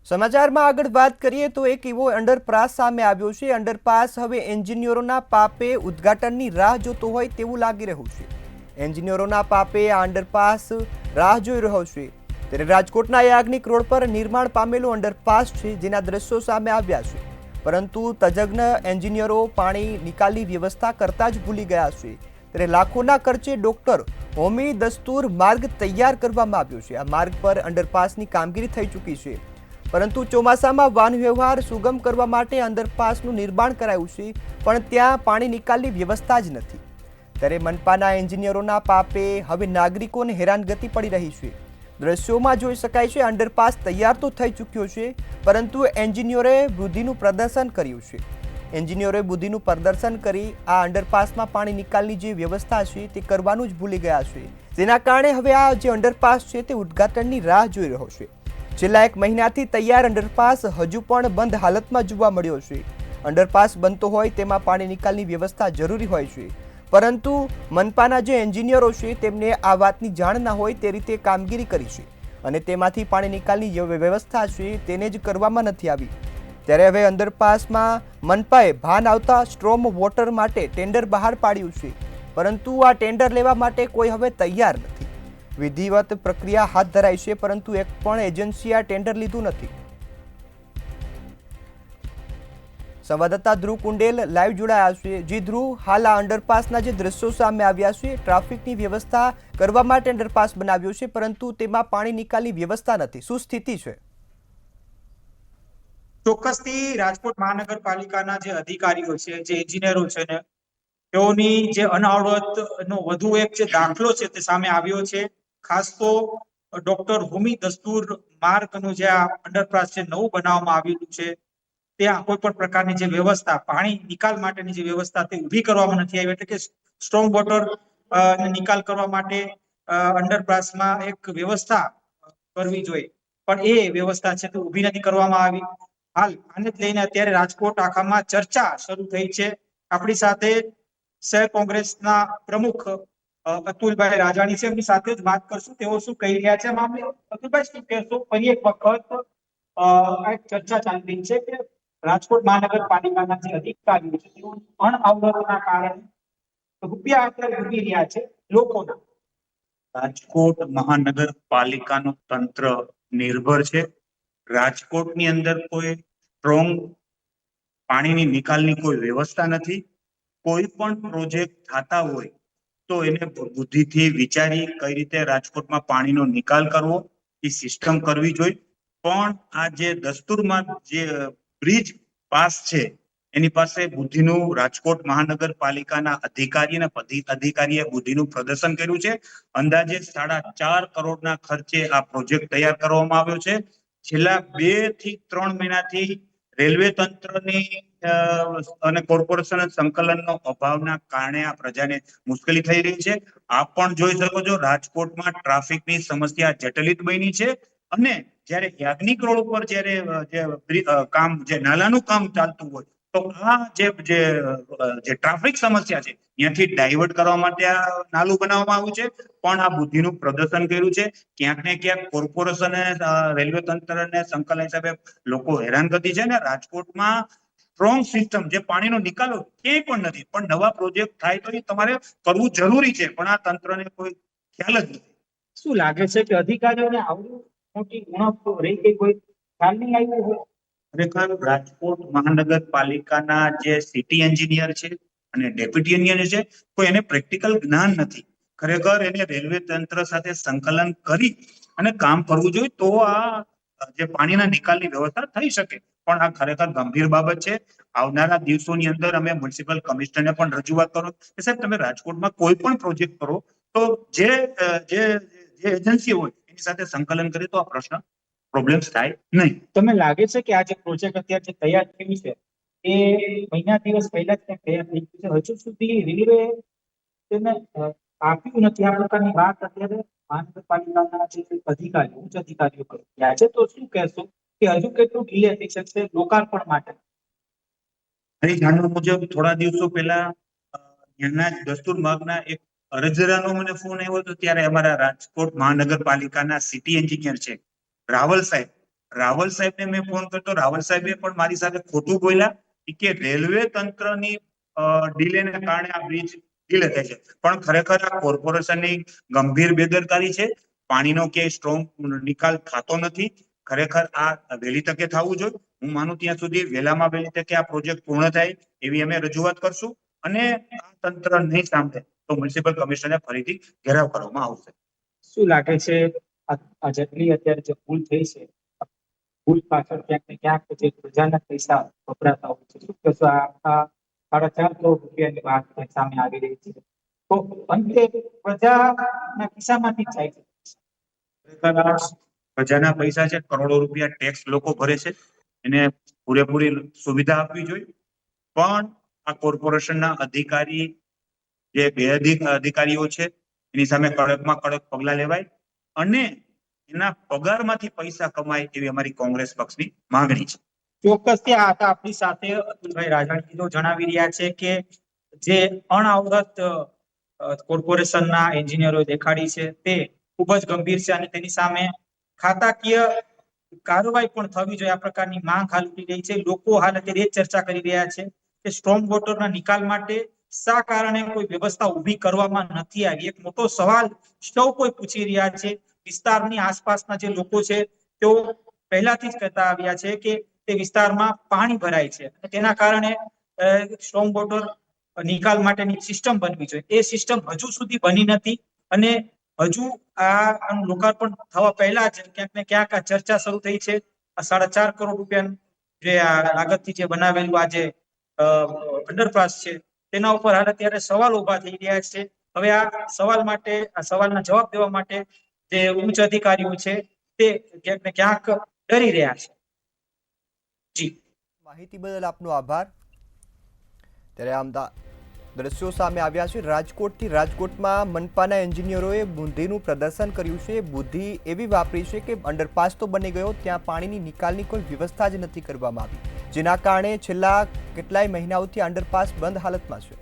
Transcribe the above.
સમાચારમાં આગળ વાત કરીએ તો એક એવો અંડરપાસ સામે આવ્યો છે। અંડરપાસ હવે એન્જિનિયરોના પાપે ઉદ્ઘાટનની રાહ જોતો હોય તેવું લાગી રહ્યું છે। એન્જિનિયરોના પાપે આ અંડરપાસ રાહ જોઈ રહ્યો છે। ત્યારે રાજકોટના યાજ્ઞિક રોડ પર નિર્માણ પામેલો અંડરપાસ છે, જેના દ્રશ્યો સામે આવ્યા છે, પરંતુ તજજ્ઞ એન્જિનિયરો પાણી નિકાલની વ્યવસ્થા કરતા જ ભૂલી ગયા છે। ત્યારે લાખોના ખર્ચે ડોક્ટર હોમી દસ્તુર માર્ગ તૈયાર કરવામાં આવ્યો છે। આ માર્ગ પર અંડરપાસની કામગીરી થઈ ચૂકી છે, પરંતુ ચોમાસામાં વાહન વ્યવહાર સુગમ કરવા માટે અંડરપાસનું નિર્માણ કરાયું છે, પણ ત્યાં પાણી નિકાલની વ્યવસ્થા જ નથી। ત્યારે મનપાના એન્જિનિયરોના પાપે હવે નાગરિકોને હેરાનગતિ પડી રહી છે। દ્રશ્યોમાં જોઈ શકાય છે અંડરપાસ તૈયાર તો થઈ ચૂક્યો છે, પરંતુ એન્જિનિયરોએ બુદ્ધિનું પ્રદર્શન કર્યું છે। એન્જિનિયરોએ બુદ્ધિનું પ્રદર્શન કરી આ અંડરપાસમાં પાણી નિકાલની જે વ્યવસ્થા છે તે કરવાનું જ ભૂલી ગયા છે, જેના કારણે હવે આ જે અંડરપાસ છે તે ઉદ્ઘાટનની રાહ જોઈ રહ્યો છે। છેલ્લા એક મહિનાથી તૈયાર અંડરપાસ હજુ પણ બંધ હાલતમાં જોવા મળ્યો છે। અંડરપાસ બનતો હોય તેમાં પાણી નિકાલની વ્યવસ્થા જરૂરી હોય છે, પરંતુ મનપાના જે એન્જિનિયરો છે તેમને આ વાતની જાણ ના હોય તે રીતે કામગીરી કરી છે, અને તેમાંથી પાણી નિકાલની વ્યવસ્થા છે તેને જ કરવામાં નથી આવી। ત્યારે હવે અંડરપાસમાં મનપાએ ભાન આવતા સ્ટ્રોમ વોટર માટે ટેન્ડર બહાર પાડ્યું છે, પરંતુ આ ટેન્ડર લેવા માટે કોઈ હવે તૈયાર નથી। વિધિવત પ્રક્રિયા હાથ ધરાઈ છે, પરંતુ એક પણ એજન્સીએ આ ટેન્ડર લીધું નથી। સંવાદદાતા ધ્રુવ કુંડેલ લાઈવ જોડાયા છે। જી ધ્રુવ, હાલ આ અંડરપાસના જે દ્રશ્યો સામે આવ્યા છે, ટ્રાફિકની વ્યવસ્થા કરવા માટે અંડરપાસ બનાવ્યો છે, પરંતુ તેમાં પાણી નિકાલની વ્યવસ્થા નથી, શું સ્થિતિ છે? ચોક્કસથી રાજકોટ મહાનગરપાલિકાના જે અધિકારીઓ છે, જે એન્જિનિયરો છે ને, તેઓની જે અનાવડતનો વધુ એક જે દાખલો છે તે સામે આવ્યો છે। ખાસ તો ડોક્ટર હોમી દસ્તુર માર્ગનું જે આ અંડરપાસ છે નવું બનાવવામાં આવેલું છે, ત્યાં કોઈ પણ પ્રકારની જે વ્યવસ્થા પાણી નિકાલ માટેની જે વ્યવસ્થા તે ઊભી કરવામાં નથી આવી। એટલે કે સ્ટ્રોંગ વોટર નિકાલ કરવા માટે અંડરપાસમાં એક વ્યવસ્થા કરવી જોઈએ, પણ એ વ્યવસ્થા છે તે ઊભી નથી કરવામાં આવી। હાલ આને જ લઈને અત્યારે રાજકોટ આખામાં ચર્ચા શરૂ થઈ છે। આપણી સાથે શહેર કોંગ્રેસના પ્રમુખ અતુલભાઈ રાજાણી છે, એમની સાથે જ વાત કરશું, તેઓ શું કહી રહ્યા છે મામલે। અતુલભાઈ, શું કહેશો? ફરી એક વખત આ ચર્ચા ચાલી રહી છે કે રાજકોટ મહાનગરપાલિકાના જે અધિકારીઓ છે તેઓ અણઆવડતના કારણે રૂપિયા અત્યારે ડૂબી રહ્યા છે લોકોના। રાજકોટ મહાનગરપાલિકાનું તંત્ર નિર્ભર છે। રાજકોટની અંદર કોઈ સ્ટ્રોંગ પાણીની નિકાલની કોઈ વ્યવસ્થા નથી। કોઈ પણ પ્રોજેક્ટ થતા હોય તો એને બુદ્ધિથી વિચારી કઈ રીતે રાજકોટમાં પાણીનો નિકાલ કરવો એ સિસ્ટમ કરવી જોઈએ। પણ આ જે દસ્તુરમાં જે બ્રિજ પાસ છે એની પાસે બુદ્ધિનું રાજકોટ મહાનગરપાલિકાના અધિકારીએ બુદ્ધિનું પ્રદર્શન કર્યું છે। અંદાજે 4.5 કરોડના ખર્ચે આ પ્રોજેક્ટ તૈયાર કરવામાં આવ્યો છે। છેલ્લા 2 થી 3 મહિનાથી રેલવે તંત્રની અને કોર્પોરેશન સંકલનનો અભાવના કારણે આ પ્રજાને મુશ્કેલી થઈ રહી છે। આપ પણ જોઈ શકો છો રાજકોટમાં ટ્રાફિકની સમસ્યા જટિલિત બની છે, અને જ્યારે યાજ્ઞિક રોડ ઉપર જ્યારે જે નાલાનું કામ ચાલતું હોય તો આ જે ટ્રાફિક સમસ્યા છે ત્યાંથી ડાયવર્ટ કરવા માટે આ નાલું બનાવવામાં આવ્યું છે, પણ આ બુદ્ધિનું પ્રદર્શન કર્યું છે। ક્યાંક ને ક્યાંક કોર્પોરેશન રેલવે તંત્રને સંકલન હિસાબે લોકો હેરાનગતિ છે ને રાજકોટમાં સ્ટ્રોંગ સિસ્ટમ જે પાણીનો નિકાલ ક્યાંય પણ નથી, પણ નવા પ્રોજેક્ટ થાય તો એ તમારે કરવું જરૂરી છે, પણ આ તંત્રને કોઈ ખ્યાલ જ નથી। શું લાગે છે કે અધિકારીઓને આવડી મોટી ઉણપ રહી ગઈ, કોઈ ખ્યાલ નહીં આવ્યો હોય? ખરેખર રાજકોટ મહાનગરપાલિકાના જે સિટી એન્જિનિયર છે અને ડેપ્યુટી એન્જિનિયર છે, કોઈ એને પ્રેક્ટિકલ જ્ઞાન નથી। ખરેખર એને રેલવે તંત્ર સાથે સંકલન કરી અને કામ કરવું જોઈએ તો આ જે પાણીના નિકાલની વ્યવસ્થા થઈ શકે। પણ આ ખરેખર ગંભીર બાબત છે। આવનારા દિવસોની અંદર અમે મ્યુનિસિપલ કમિશનરને પણ રજૂઆત કરો કે સાહેબ તમે રાજકોટમાં કોઈ પણ પ્રોજેક્ટ કરો તો જે એજન્સી હોય એની સાથે સંકલન કરે તો આ પ્રશ્ન પ્રોબ્લેમ્સ થાય નહીં। તમને લાગે છે કે આ જે પ્રોજેક્ટ અત્યારે જે તૈયાર થયું છે એ મહિના દિવસ પહેલા જ તૈયાર થઈ ગયું છે, હજુ સુધી રેલવે તેને આપ્યું નથી? આ પ્રકારની વાત અત્યારે મહાનગરપાલિકાના જે અધિકારીઓ ઉચ્ચ અધિકારીઓ કરી રહ્યા છે, તો શું કહેશો કે હજુ કેટલું ડિલે થઈ શકશે લોકાર્પણ માટે? મારી જાણવા મુજબ થોડા દિવસો પહેલા ત્યાંના દસ્તુર માર્ગના એક અરજદારનો મને ફોન આવ્યો હતો, ત્યારે અમારા રાજકોટ મહાનગરપાલિકાના સિટી એન્જિનિયર છે રાવલ સાહેબ, રાવલ સાહેબને મેં ફોન કરતો, રાવલ સાહેબે પણ મારી સાથે ખોટું બોલ્યા કે રેલવે તંત્રની ડીલેને કારણે આ બ્રિજ ડીલે થાય છે. પણ ખરેખર આ કોર્પોરેશનની ગંભીર બેદરકારી છે. પાણીનો ક્યાંય સ્ટ્રોંગ નિકાલ થતો નથી. ખરેખર આ વહેલી તકે થવું જોઈએ. હું માનું ત્યાં સુધી વહેલામાં વહેલી તકે આ પ્રોજેક્ટ પૂર્ણ થાય એવી અમે રજૂઆત કરશું, અને આ તંત્ર નહીં સાંભળે તો મ્યુનિસિપલ કમિશનને ફરીથી ઘેરાવ કરવામાં આવશે. શું લાગે છે આ જેટલી અત્યારે જે ભૂલ થઈ છે, ભૂલ પાછળ ક્યાંક ને ક્યાંક જે પ્રજાના પૈસા વપરાતા હોય છે, શું કહેશો? આ 4.5 કરોડ રૂપિયાની વાત સામે આવી રહી છે, તો અંતે પ્રજાના ખિસ્સામાંથી જ જાય છે. ખરેખર આ પ્રજાના પૈસા છે, કરોડો રૂપિયા ટેક્સ લોકો ભરે છે, એને પૂરેપૂરી સુવિધા આપવી જોઈએ. પણ આ કોર્પોરેશનના અધિકારી જે અધિકારીઓ છે એની સામે કડકમાં કડક પગલા લેવાય અને એના પગારમાંથી પૈસા કમાય એવી અમારી કોંગ્રેસ પક્ષની માંગણી છે. ચોક્કસથી આ હતા આપણી સાથે અતુલભાઈ રાજાણીઓ જણાવી રહ્યા છે કે જે અણઆવરત કોર્પોરેશનના એન્જિનિયરો દેખાડી છે તે ખૂબ જ ગંભીર છે અને તેની સામે ખાતાકીય કાર્યવાહી પણ થવી જોઈએ. આ પ્રકારની માંગ હાલ ઉઠી રહી છે. લોકો હાલ અત્યારે એ ચર્ચા કરી રહ્યા છે કે સ્ટ્રોમ વોટરના નિકાલ માટે શા કારણે કોઈ વ્યવસ્થા ઊભી કરવામાં નથી આવી. એક મોટો સવાલ સૌ કોઈ પૂછી રહ્યા છે. વિસ્તારની આસપાસના જે લોકો છે તેઓ પહેલાથી જ કહેતા આવ્યા છે કે તે વિસ્તારમાં પાણી ભરાય છે અને તેના કારણે સ્ટ્રોમ વોટર નિકાલ માટેની સિસ્ટમ બનવી જોઈએ. એ સિસ્ટમ હજુ સુધી બની નથી અને હજુ આ લોકાર્પણ થવા પહેલા જ ક્યાંક ને ક્યાંક આ ચર્ચા શરૂ થઈ છે. આ 4.5 કરોડ રૂપિયા જે આ લાગતથી જે બનાવેલું આ જે અંડરપાસ છે તેના ઉપર હાલ અત્યારે સવાલ ઉભા થઈ રહ્યા છે. હવે આ સવાલ માટે, આ સવાલના જવાબ દેવા માટે જે ઉચ્ચ અધિકારીઓ છે તે ક્યાંક ને ક્યાંક ડરી રહ્યા છે. જી, માહિતી બદલ આપનો આભાર. ત્યારે દ્રશ્યો સામે આવ્યા છે રાજકોટથી. રાજકોટમાં મનપાના એન્જિનિયરોએ બુદ્ધિનું પ્રદર્શન કર્યું છે. બુદ્ધિ એવી વાપરી છે કે અંડરપાસ તો બની ગયો, ત્યાં પાણીની નિકાલની કોઈ વ્યવસ્થા જ નથી કરવામાં આવી, જેના કારણે છેલ્લા કેટલાય મહિનાઓથી અંડરપાસ બંધ હાલતમાં છે.